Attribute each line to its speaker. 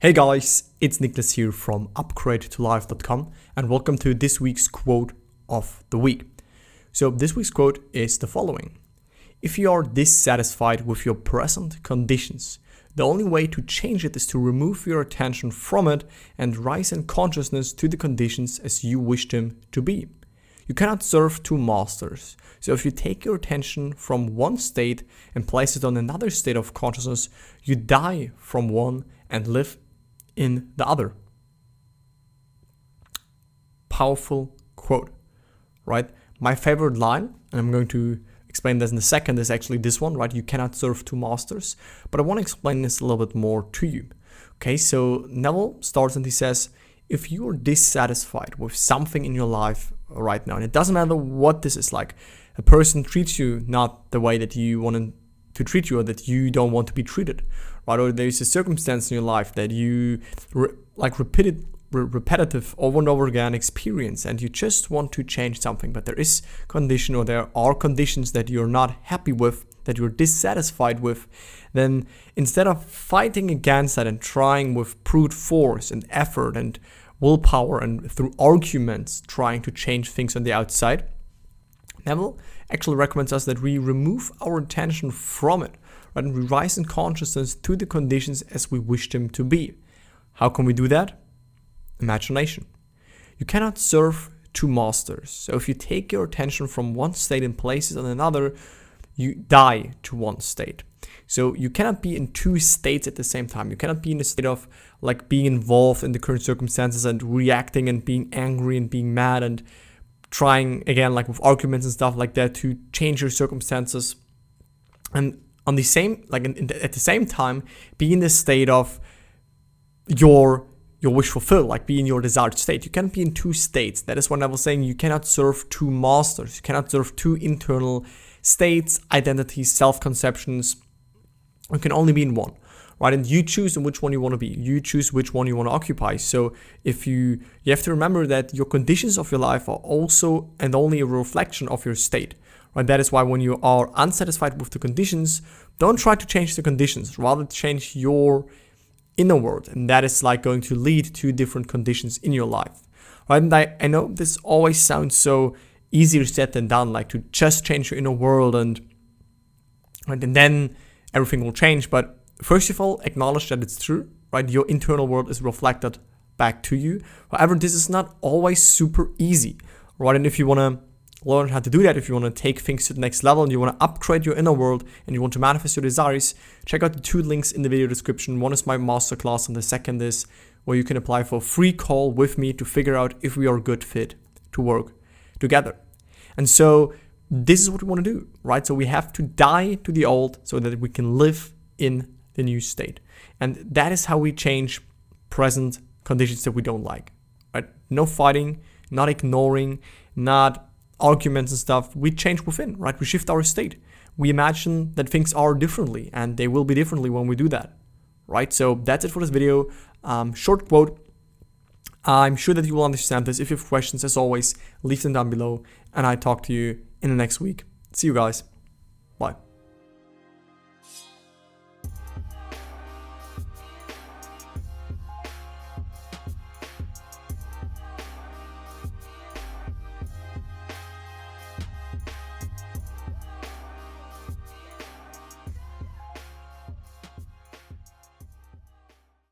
Speaker 1: Hey guys, it's Nicholas here from upgradeToLife.com and welcome to this week's quote of the week. So this week's quote is the following. If you are dissatisfied with your present conditions, the only way to change it is to remove your attention from it and rise in consciousness to the conditions as you wish them to be. You cannot serve two masters. So if you take your attention from one state and place it on another state of consciousness, you die from one and live in the other. Powerful quote, right? My favorite line, and I'm going to explain this in a second, is actually this one, right? You cannot serve two masters. But I want to explain this a little bit more to you. Okay, so Neville starts and he says, if you are dissatisfied with something in your life right now, and it doesn't matter what this is, like a person treats you not the way that you want to treat you or that you don't want to be treated, right? Or there's a circumstance in your life that you repetitive over and over again experience and you just want to change something, but there is condition or there are conditions that you're not happy with, that you're dissatisfied with, then instead of fighting against that and trying with brute force and effort and willpower and through arguments trying to change things on the outside, Neville actually recommends us that we remove our attention from it, right, and we rise in consciousness to the conditions as we wish them to be. How can we do that? Imagination. You cannot serve two masters. So if you take your attention from one state and place it on another, you die to one state. So you cannot be in two states at the same time. You cannot be in a state of like being involved in the current circumstances and reacting and being angry and being mad and trying again like with arguments and stuff like that to change your circumstances, and on the same at the same time be in the state of your wish fulfilled, like be in your desired state. You can't be in two states. That is what I was saying. You cannot serve two masters. You cannot serve two internal states, identities, self-conceptions. You can only be in one, right? And you choose in which one you want to be. You choose which one you want to occupy. So if you have to remember that your conditions of your life are also and only a reflection of your state, right? That is why when you are unsatisfied with the conditions, don't try to change the conditions, rather change your inner world. And that is like going to lead to different conditions in your life, right? And I know this always sounds so easier said than done, like to just change your inner world and then everything will change. But first of all, acknowledge that it's true, right? Your internal world is reflected back to you. However, this is not always super easy, right? And if you want to learn how to do that, if you want to take things to the next level and you want to upgrade your inner world and you want to manifest your desires, check out the two links in the video description. One is my masterclass and the second is where you can apply for a free call with me to figure out if we are a good fit to work together. And so this is what we want to do, right? So we have to die to the old so that we can live in the new state. And that is how we change present conditions that we don't like, right? No fighting, not ignoring, not arguments and stuff. We change within, right? We shift our state. We imagine that things are differently and they will be differently when we do that, right? So that's it for this video. Short quote. I'm sure that you will understand this. If you have questions, as always, leave them down below and I talk to you in the next week. See you guys.